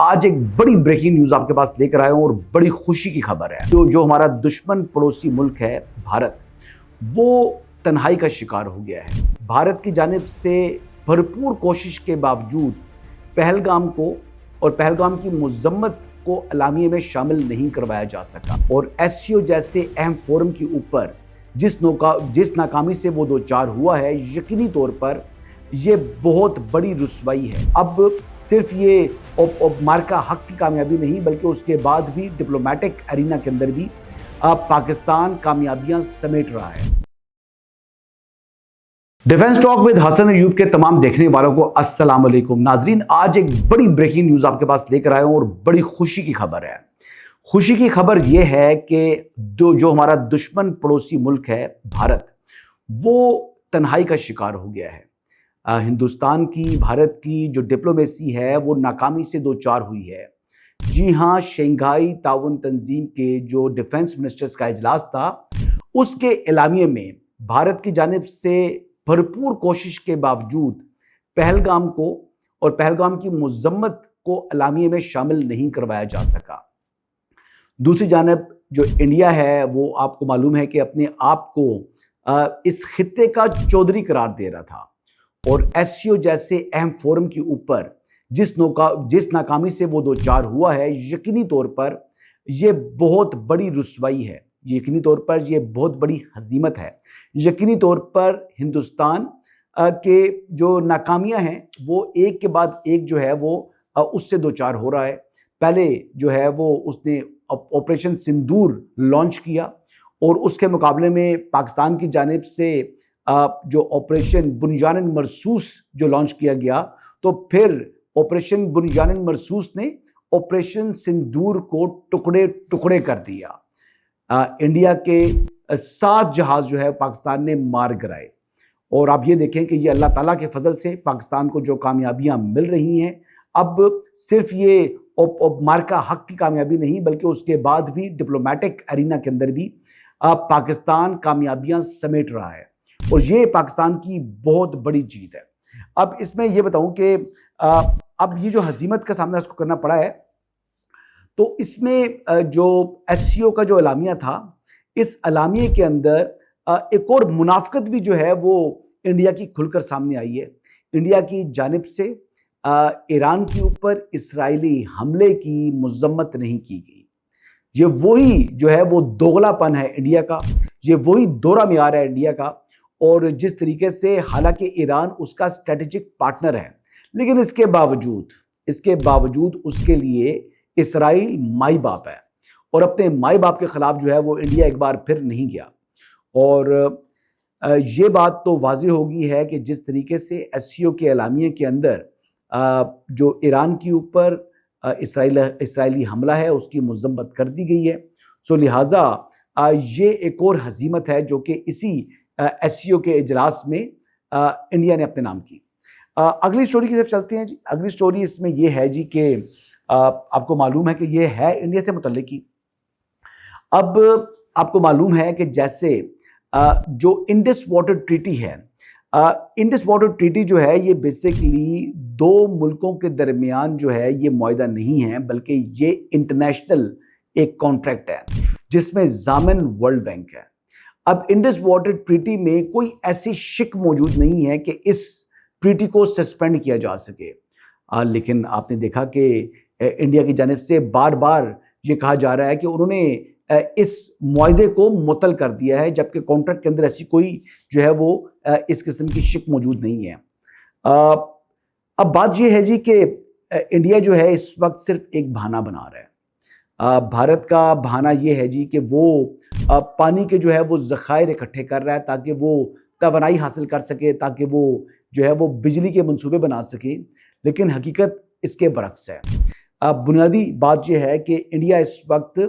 آج ایک بڑی بریکنگ نیوز آپ کے پاس لے کر آئے ہوں اور بڑی خوشی کی خبر ہے۔ جو ہمارا دشمن پڑوسی ملک ہے بھارت، وہ تنہائی کا شکار ہو گیا ہے۔ بھارت کی جانب سے بھرپور کوشش کے باوجود پہلگام کو اور پہلگام کی مذمت کو اعلامیے میں شامل نہیں کروایا جا سکا، اور ایس سی او جیسے اہم فورم کے اوپر جس ناکامی سے وہ دوچار ہوا ہے، یقینی طور پر یہ بہت بڑی رسوائی ہے۔ اب صرف یہ مارکا حق کی کامیابی نہیں، بلکہ اس کے بعد بھی ڈپلومیٹک ارینا کے اندر بھی پاکستان کامیابیاں سمیٹ رہا ہے۔ ڈیفنس ٹاک ود حسن ایوب کے تمام دیکھنے والوں کو السلام علیکم۔ ناظرین، آج ایک بڑی بریکنگ نیوز آپ کے پاس لے کر آئے ہوں اور بڑی خوشی کی خبر ہے۔ خوشی کی خبر یہ ہے کہ جو ہمارا دشمن پڑوسی ملک ہے بھارت، وہ تنہائی کا شکار ہو گیا ہے۔ ہندوستان کی، بھارت کی جو ڈپلومیسی ہے وہ ناکامی سے دوچار ہوئی ہے۔ جی ہاں، شنگھائی تعاون تنظیم کے جو ڈیفنس منسٹرز کا اجلاس تھا، اس کے اعلامیے میں بھارت کی جانب سے بھرپور کوشش کے باوجود پہلگام کو اور پہلگام کی مذمت کو اعلامیے میں شامل نہیں کروایا جا سکا۔ دوسری جانب جو انڈیا ہے، وہ آپ کو معلوم ہے کہ اپنے آپ کو اس خطے کا چودھری قرار دے رہا تھا، اور ایس سی او جیسے اہم فورم کے اوپر جس ناکامی سے وہ دوچار ہوا ہے، یقینی طور پر یہ بہت بڑی رسوائی ہے، یقینی طور پر یہ بہت بڑی ہزیمت ہے، یقینی طور پر ہندوستان کے جو ناکامیاں ہیں وہ ایک کے بعد ایک جو ہے وہ اس سے دوچار ہو رہا ہے۔ پہلے جو ہے وہ اس نے آپریشن سندور لانچ کیا، اور اس کے مقابلے میں پاکستان کی جانب سے جو آپریشن بنیان مرصوص جو لانچ کیا گیا، تو پھر آپریشن بنیان مرصوص نے آپریشن سندور کو ٹکڑے ٹکڑے کر دیا۔ انڈیا کے 7 جہاز جو ہے پاکستان نے مار گرائے، اور آپ یہ دیکھیں کہ یہ اللہ تعالیٰ کے فضل سے پاکستان کو جو کامیابیاں مل رہی ہیں، اب صرف یہ مارکا حق کی کامیابی نہیں، بلکہ اس کے بعد بھی ڈپلومیٹک ارینا کے اندر بھی پاکستان کامیابیاں سمیٹ رہا ہے، اور یہ پاکستان کی بہت بڑی جیت ہے۔ اب اس میں یہ بتاؤں کہ اب یہ جو ہزیمت کا سامنا اس کو کرنا پڑا ہے، تو اس میں جو ایس سی او کا جو اعلامیہ تھا، اس اعلامیے کے اندر ایک اور منافقت بھی جو ہے وہ انڈیا کی کھل کر سامنے آئی ہے۔ انڈیا کی جانب سے ایران کے اوپر اسرائیلی حملے کی مذمت نہیں کی گئی۔ یہ وہی جو ہے وہ دوغلا پن ہے انڈیا کا، یہ وہی دورہ معیار ہے انڈیا کا، اور جس طریقے سے حالانکہ ایران اس کا اسٹریٹجک پارٹنر ہے، لیکن اس کے باوجود اس کے لیے اسرائیل مائی باپ ہے، اور اپنے مائی باپ کے خلاف جو ہے وہ انڈیا ایک بار پھر نہیں گیا۔ اور یہ بات تو واضح ہوگی ہے کہ جس طریقے سے ایس سی او کے اعلامیے کے اندر جو ایران کے اوپر اسرائیلی حملہ ہے اس کی مذمت کر دی گئی ہے، سو لہٰذا یہ ایک اور ہزیمت ہے جو کہ اسی ایس سی او کے اجلاس میں انڈیا نے اپنے نام کی۔ اگلی سٹوری کی طرف چلتے ہیں جی۔ اگلی سٹوری اس میں یہ ہے جی کہ آپ کو معلوم ہے کہ یہ ہے انڈیا سے متعلق ہی۔ اب آپ کو معلوم ہے کہ جیسے جو انڈس واٹر ٹریٹی ہے، انڈس واٹر ٹریٹی جو ہے یہ بیسیکلی 2 ملکوں کے درمیان جو ہے یہ معاہدہ نہیں ہے، بلکہ یہ انٹرنیشنل ایک کانٹریکٹ ہے جس میں ضامن ورلڈ بینک ہے۔ اب انڈس واٹر ٹریٹی میں کوئی ایسی شک موجود نہیں ہے کہ اس ٹریٹی کو سسپینڈ کیا جا سکے، لیکن آپ نے دیکھا کہ انڈیا کی جانب سے بار بار یہ کہا جا رہا ہے کہ انہوں نے اس معاہدے کو معطل کر دیا ہے، جبکہ کانٹریکٹ کے اندر ایسی کوئی جو ہے وہ اس قسم کی شک موجود نہیں ہے۔ اب بات یہ ہے جی کہ انڈیا جو ہے اس وقت صرف ایک بہانہ بنا رہا ہے۔ بھارت کا بہانہ یہ ہے جی کہ وہ پانی کے جو ہے وہ ذخائر اکٹھے کر رہا ہے تاکہ وہ توانائی حاصل کر سکے، تاکہ وہ جو ہے وہ بجلی کے منصوبے بنا سکے، لیکن حقیقت اس کے برعکس ہے۔ بنیادی بات یہ ہے کہ انڈیا اس وقت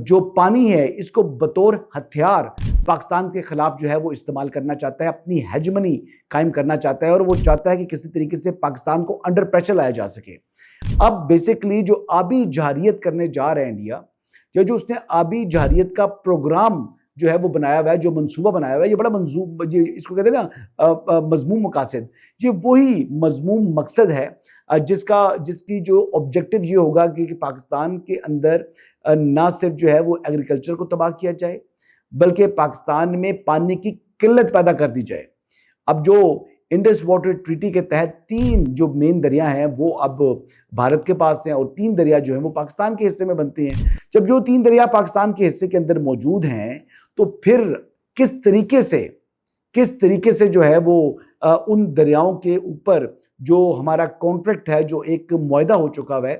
جو پانی ہے اس کو بطور ہتھیار پاکستان کے خلاف جو ہے وہ استعمال کرنا چاہتا ہے، اپنی ہیجمنی قائم کرنا چاہتا ہے، اور وہ چاہتا ہے کہ کسی طریقے سے پاکستان کو انڈر پریشر لایا جا سکے۔ اب بیسیکلی جو آبی جارحیت کرنے جا رہا ہے انڈیا، یا جو اس نے آبی جارحیت کا پروگرام جو ہے وہ بنایا ہوا ہے، جو منصوبہ بنایا ہوا ہے، یہ بڑا اس کو کہتے ہیں نا مضموم مقاصد، یہ وہی مضموم مقصد ہے جس کی جو آبجیکٹو یہ ہوگا کہ پاکستان کے اندر نہ صرف جو ہے وہ ایگریکلچر کو تباہ کیا جائے بلکہ پاکستان میں پانی کی قلت پیدا کر دی جائے۔ اب جو انڈس واٹر ٹریٹی کے تحت 3 جو مین دریا ہیں وہ اب بھارت کے پاس ہیں اور 3 دریا جو ہیں وہ پاکستان کے حصے میں بنتے ہیں۔ جب جو 3 دریا پاکستان کے حصے کے اندر موجود ہیں تو پھر کس طریقے سے جو ہے وہ ان دریاؤں کے اوپر جو ہمارا کانٹریکٹ ہے، جو ایک معاہدہ ہو چکا ہے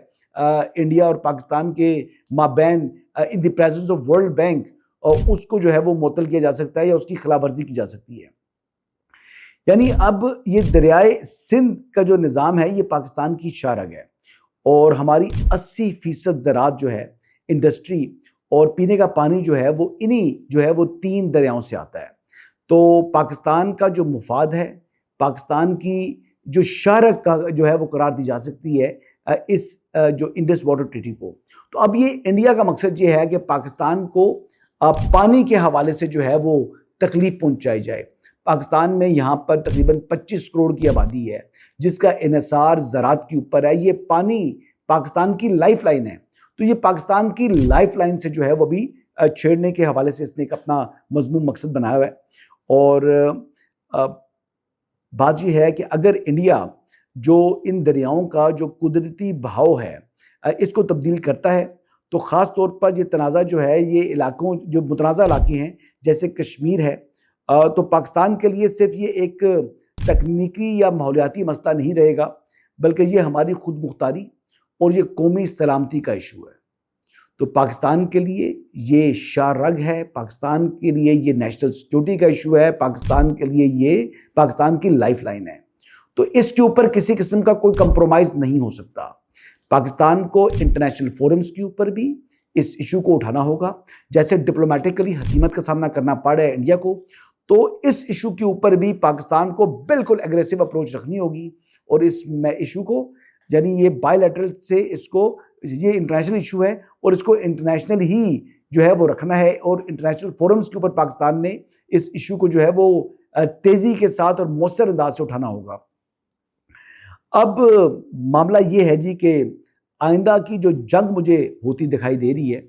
انڈیا اور پاکستان کے مابین in the presence of World Bank, اس کو جو ہے وہ معطل کیا جا سکتا ہے یا اس کی خلاف ورزی کی جا سکتی ہے۔ یعنی اب یہ دریائے سندھ کا جو نظام ہے یہ پاکستان کی شاہ رگ ہے اور ہماری 80% زراعت جو ہے، انڈسٹری اور پینے کا پانی جو ہے وہ جو ہے وہ 3 دریاؤں سے آتا ہے۔ تو پاکستان کا جو مفاد ہے، پاکستان کی جو شاہ رگ کا جو ہے وہ قرار دی جا سکتی ہے اس جو انڈس واٹر ٹریٹی کو۔ تو اب یہ انڈیا کا مقصد یہ ہے کہ پاکستان کو پانی کے حوالے سے جو ہے وہ تکلیف پہنچائی جائے۔ پاکستان میں یہاں پر تقریباً 25 کروڑ کی آبادی ہے جس کا انحصار زراعت کے اوپر ہے۔ یہ پانی پاکستان کی لائف لائن ہے، تو یہ پاکستان کی لائف لائن سے جو ہے وہ بھی چھیڑنے کے حوالے سے اس نے ایک اپنا مضمون مقصد بنایا ہوا ہے۔ اور بات یہ ہے کہ اگر انڈیا جو ان دریاؤں کا جو قدرتی بہاؤ ہے اس کو تبدیل کرتا ہے تو خاص طور پر یہ تنازع جو ہے، یہ علاقوں جو متنازع علاقے ہیں جیسے کشمیر ہے، تو پاکستان کے لیے صرف یہ ایک تکنیکی یا ماحولیاتی مسئلہ نہیں رہے گا بلکہ یہ ہماری خود مختاری اور یہ قومی سلامتی کا ایشو ہے۔ تو پاکستان کے لیے یہ شاہ رگ ہے، پاکستان کے لیے یہ نیشنل سیکورٹی کا ایشو ہے، پاکستان کے لیے یہ پاکستان کی لائف لائن ہے۔ تو اس کے اوپر کسی قسم کا کوئی کمپرومائز نہیں ہو سکتا۔ پاکستان کو انٹرنیشنل فورمز کے اوپر بھی اس ایشو کو اٹھانا ہوگا، جیسے ڈپلومیٹکلی ہزیمت کا سامنا کرنا پڑ رہا ہے انڈیا کو، تو اس ایشو کے اوپر بھی پاکستان کو بالکل ایگریسو اپروچ رکھنی ہوگی اور اس ایشو کو یعنی یہ بائی لیٹرل سے اس کو یہ انٹرنیشنل ایشو ہے اور اس کو انٹرنیشنل ہی جو ہے وہ رکھنا ہے اور انٹرنیشنل فورمز کے اوپر پاکستان نے اس ایشو کو جو ہے وہ تیزی کے ساتھ اور مؤثر انداز سے اٹھانا ہوگا۔ اب معاملہ یہ ہے جی کہ آئندہ کی جو جنگ مجھے ہوتی دکھائی دے رہی ہے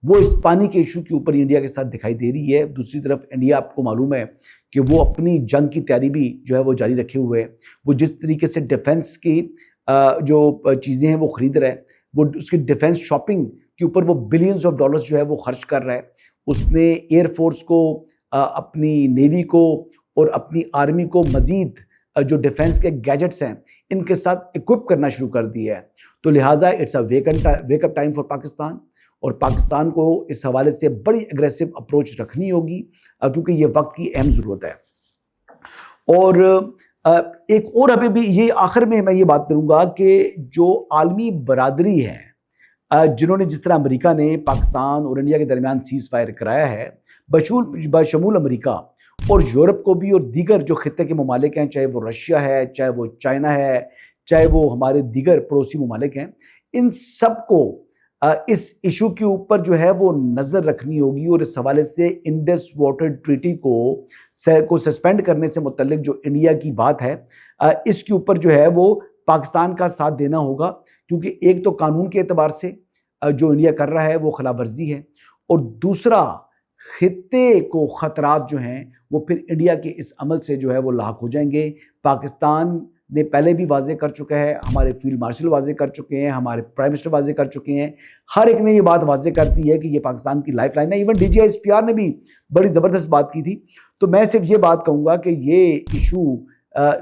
وہ اس پانی کے ایشو کے اوپر انڈیا کے ساتھ دکھائی دے رہی ہے۔ دوسری طرف انڈیا آپ کو معلوم ہے کہ وہ اپنی جنگ کی تیاری بھی جو ہے وہ جاری رکھے ہوئے ہے۔ وہ جس طریقے سے ڈیفنس کی جو چیزیں ہیں وہ خرید رہا ہے، وہ اس کی ڈیفنس شاپنگ کے اوپر وہ بلینز آف ڈالرز جو ہے وہ خرچ کر رہا ہے۔ اس نے ایئر فورس کو، اپنی نیوی کو اور اپنی آرمی کو مزید جو ڈیفنس کے گیجٹس ہیں ان کے ساتھ اکوپ کرنا شروع کر دیا ہے۔ تو لہٰذا it's a wake up time for Pakistan, اور پاکستان کو اس حوالے سے بڑی اگریسو اپروچ رکھنی ہوگی کیونکہ یہ وقت کی اہم ضرورت ہے۔ اور ایک اور ابھی بھی یہ آخر میں یہ بات کروں گا کہ جو عالمی برادری ہے جنہوں نے جس طرح امریکہ نے پاکستان اور انڈیا کے درمیان سیز فائر کرایا ہے، بشمول امریکہ اور یورپ کو بھی اور دیگر جو خطے کے ممالک ہیں، چاہے وہ رشیا ہے، چاہے وہ چائنا ہے، چاہے وہ ہمارے دیگر پڑوسی ممالک ہیں، ان سب کو اس ایشو کے اوپر جو ہے وہ نظر رکھنی ہوگی اور اس حوالے سے انڈس واٹر ٹریٹی کو سسپینڈ کرنے سے متعلق جو انڈیا کی بات ہے اس کے اوپر جو ہے وہ پاکستان کا ساتھ دینا ہوگا، کیونکہ ایک تو قانون کے اعتبار سے جو انڈیا کر رہا ہے وہ خلاف ورزی ہے، اور دوسرا خطے کو خطرات جو ہیں وہ پھر انڈیا کے اس عمل سے جو ہے وہ لاحق ہو جائیں گے۔ پاکستان نے پہلے بھی واضح کر چکا ہے، ہمارے فیلڈ مارشل واضح کر چکے ہیں، ہمارے پرائم منسٹر واضح کر چکے ہیں، ہر ایک نے یہ بات واضح کرتی ہے کہ یہ پاکستان کی لائف لائن ہے۔ Even D G I S P R نے بھی بڑی زبردست بات کی تھی۔ تو میں صرف یہ بات کہوں گا کہ یہ ایشو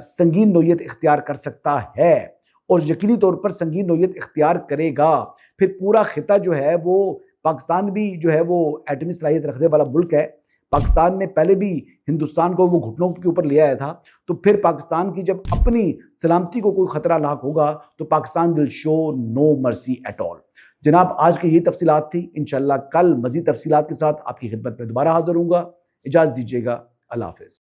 سنگین نوعیت اختیار کر سکتا ہے اور یقینی طور پر سنگین نوعیت اختیار کرے گا۔ پھر پورا خطہ جو ہے وہ، پاکستان بھی جو ہے وہ ایٹمی صلاحیت رکھنے والا ملک ہے، پاکستان نے پہلے بھی ہندوستان کو وہ گھٹنوں کے اوپر لے آیا تھا، تو پھر پاکستان کی جب اپنی سلامتی کو کوئی خطرہ لاحق ہوگا تو پاکستان ول شو نو مرسی ایٹ آل۔ جناب آج کی یہ تفصیلات تھی، انشاءاللہ کل مزید تفصیلات کے ساتھ آپ کی خدمت میں دوبارہ حاضر ہوں گا۔ اجازت دیجیے گا، اللہ حافظ۔